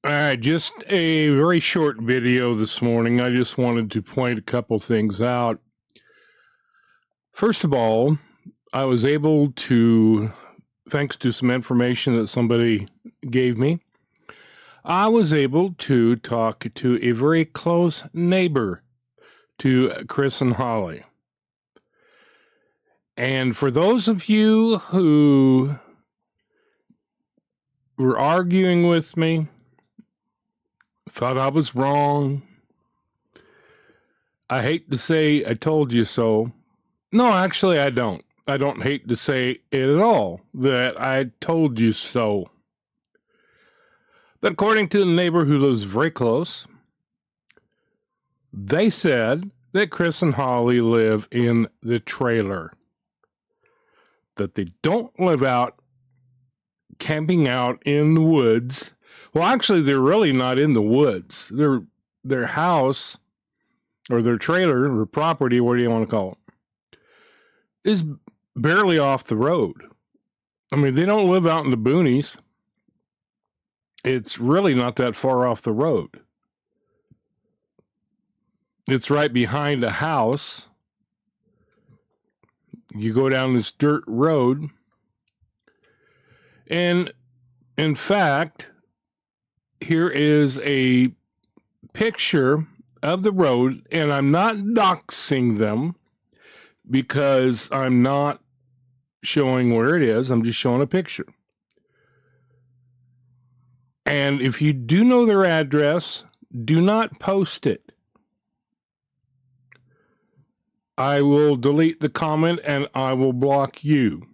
All right, just a very short video this morning. I just wanted to point a couple things out. First of all, I was able to, thanks to some information that somebody gave me, I was able to talk to a very close neighbor to Chris and Hollie. And for those of you who were arguing with me, thought I was wrong, I hate to say I told you so. No, actually, I don't. I don't hate to say it at all, that I told you so. But according to the neighbor who lives very close, they said that Chris and Hollie live in the trailer, that they don't live out camping out in the woods. Well, actually, they're really not in the woods. Their house or their trailer or property, what do you want to call it, is barely off the road. I mean, they don't live out in the boonies. It's really not that far off the road. It's right behind a house. You go down this dirt road. And in fact, here is a picture of the road, and I'm not doxing them because I'm not showing where it is. I'm just showing a picture. And if you do know their address, do not post it. I will delete the comment and I will block you,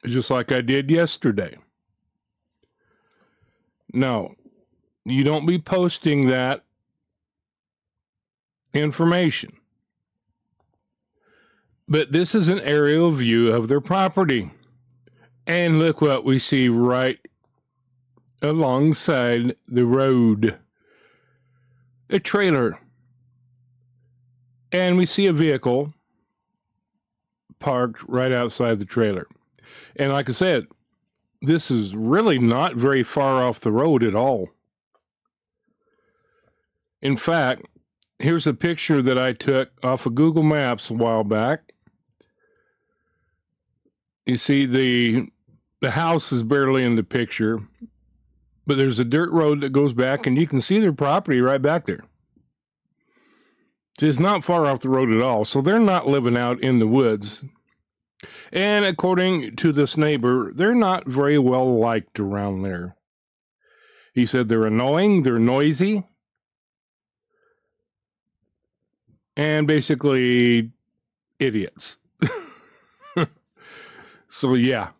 just like I did yesterday. No, you don't be posting that information. But this is an aerial view of their property. And look what we see right alongside the road. A trailer. And we see a vehicle parked right outside the trailer. And like I said, this is really not very far off the road at all. In fact, here's a picture that I took off of Google Maps a while back. You see the house is barely in the picture, but there's a dirt road that goes back, and you can see their property right back there. It's not far off the road at all, so they're not living out in the woods. And according to this neighbor, they're not very well liked around there. He said they're annoying, they're noisy, and basically idiots. So yeah,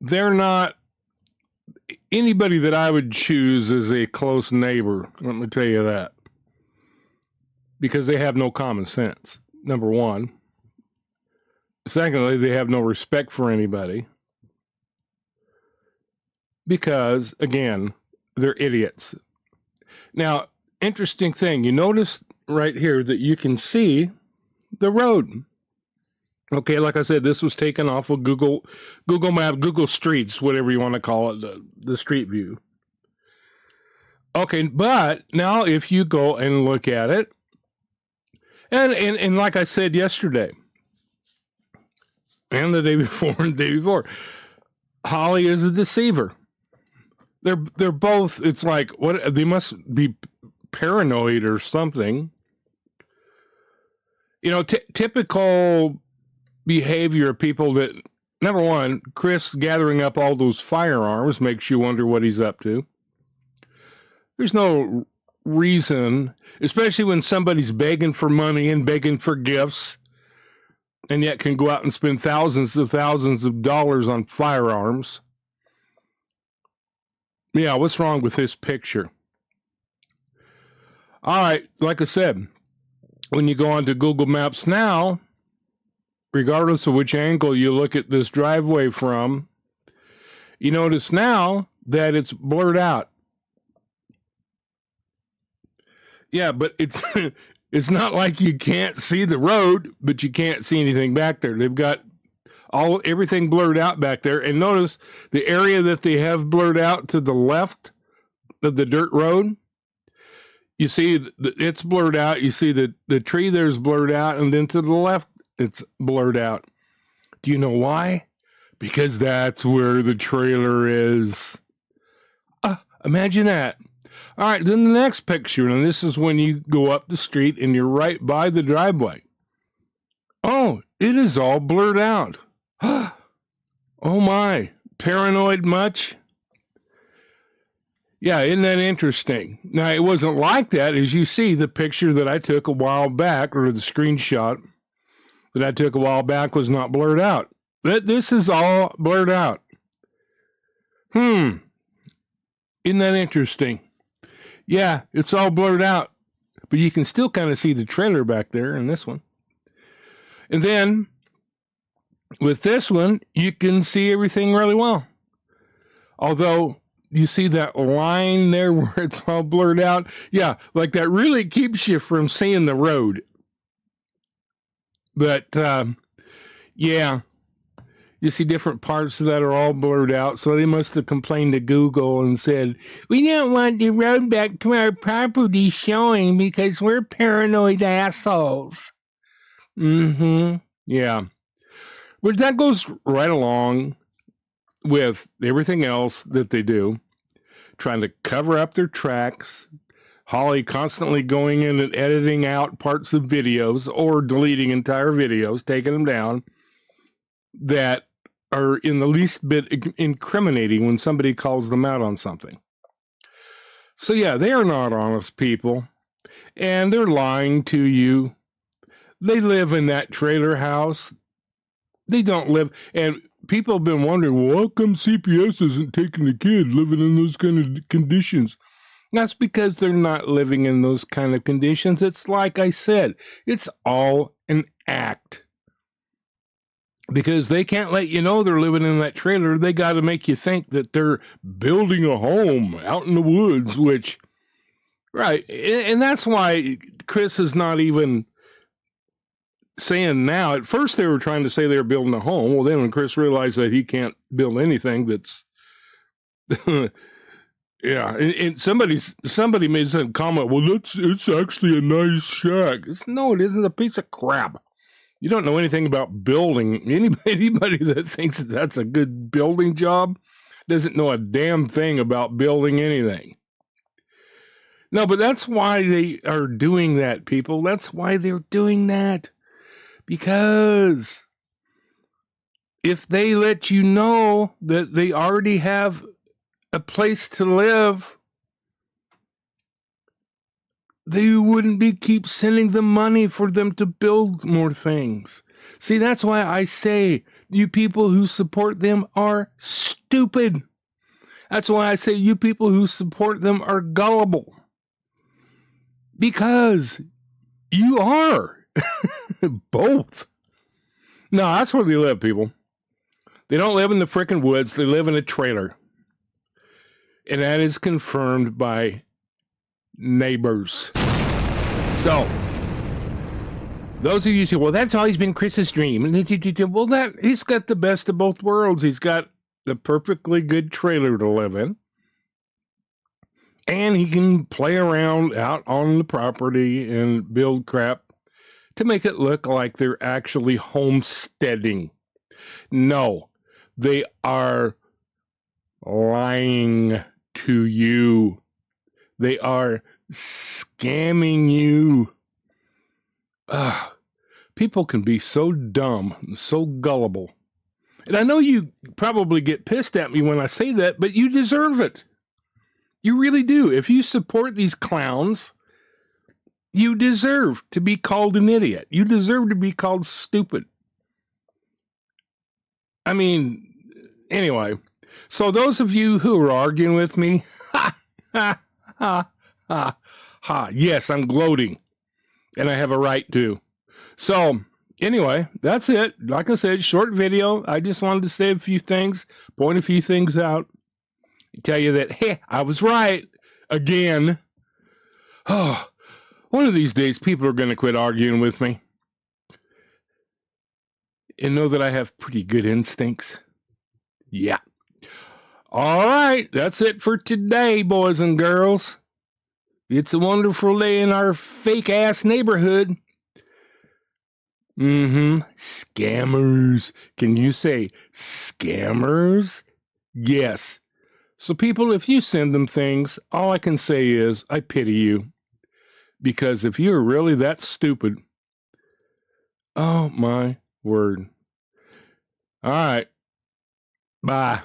they're not anybody that I would choose as a close neighbor, let me tell you that. Because they have no common sense, number one. Secondly, they have no respect for anybody. Because, again, they're idiots. Now, interesting thing, you notice right here that you can see the road. Okay, like I said, this was taken off of Google Map, Google Streets, whatever you want to call it, the street view. Okay, but now if you go and look at it, and like I said yesterday, and the day before and the day before, Hollie is a deceiver. They're both, it's like, what, they must be paranoid or something. You know, typical behavior of people that, number one, Chris gathering up all those firearms makes you wonder what he's up to. There's no reason, especially when somebody's begging for money and begging for gifts, and yet can go out and spend thousands of dollars on firearms. Yeah, what's wrong with this picture? All right, like I said, when you go onto Google Maps now, regardless of which angle you look at this driveway from, you notice now that it's blurred out. Yeah, but it's it's not like you can't see the road, but you can't see anything back there. They've got Everything blurred out back there. And notice the area that they have blurred out to the left of the dirt road. You see it's blurred out. You see the tree there's blurred out, and then to the left it's blurred out. Do you know why? Because that's where the trailer is. Imagine that. All right, then the next picture, and this is when you go up the street and you're right by the driveway. Oh, it is all blurred out. Oh my, paranoid much? Yeah, isn't that interesting? Now, it wasn't like that. As you see, the picture that I took a while back, or the screenshot that I took a while back, was not blurred out. But this is all blurred out. Isn't that interesting? Yeah, it's all blurred out, but you can still kind of see the trailer back there in this one. And then, with this one, you can see everything really well. Although, you see that line there where it's all blurred out? Yeah, like that really keeps you from seeing the road. But, yeah, you see different parts that are all blurred out, so they must have complained to Google and said, we don't want the road back to our property showing because we're paranoid assholes. Yeah. But that goes right along with everything else that they do, trying to cover up their tracks. Hollie constantly going in and editing out parts of videos or deleting entire videos, taking them down, that are in the least bit incriminating when somebody calls them out on something. So yeah, they are not honest people, and they're lying to you. They live in that trailer house. They don't live, and people have been wondering, well, how come CPS isn't taking the kid living in those kind of conditions? That's because they're not living in those kind of conditions. It's like I said, it's all an act. Because they can't let you know they're living in that trailer. They got to make you think that they're building a home out in the woods, which, right, and that's why Chris is not even saying now. At first they were trying to say they were building a home. Well, then when Chris realized that he can't build anything that's, yeah, and somebody made some comment, well, it's actually a nice shack. No, it isn't, a piece of crap. You don't know anything about building. Anybody that thinks that that's a good building job doesn't know a damn thing about building anything. No, but that's why they are doing that, people. That's why they're doing that. Because if they let you know that they already have a place to live, they wouldn't keep sending them money for them to build more things. See, that's why I say you people who support them are stupid. That's why I say you people who support them are gullible. Because you are. Both. No, that's where they live, people. They don't live in the frickin' woods. They live in a trailer. And that is confirmed by neighbors. So, those of you say, well, that's always been Chris's dream. Well, he's got the best of both worlds. He's got the perfectly good trailer to live in. And he can play around out on the property and build crap to make it look like they're actually homesteading. No, they are lying to you. They are scamming you. People can be so dumb and so gullible. And I know you probably get pissed at me when I say that, but you deserve it. You really do. If you support these clowns, you deserve to be called an idiot. You deserve to be called stupid. I mean, anyway. So those of you who are arguing with me, yes, I'm gloating. And I have a right to. So, anyway, that's it. Like I said, short video. I just wanted to say a few things, point a few things out, tell you that, hey, I was right again. Oh, one of these days, people are going to quit arguing with me. and know that I have pretty good instincts. Yeah. All right, that's it for today, boys and girls. It's a wonderful day in our fake-ass neighborhood. Scammers. Can you say scammers? Yes. So people, if you send them things, all I can say is, I pity you. Because if you're really that stupid, oh my word. All right. Bye.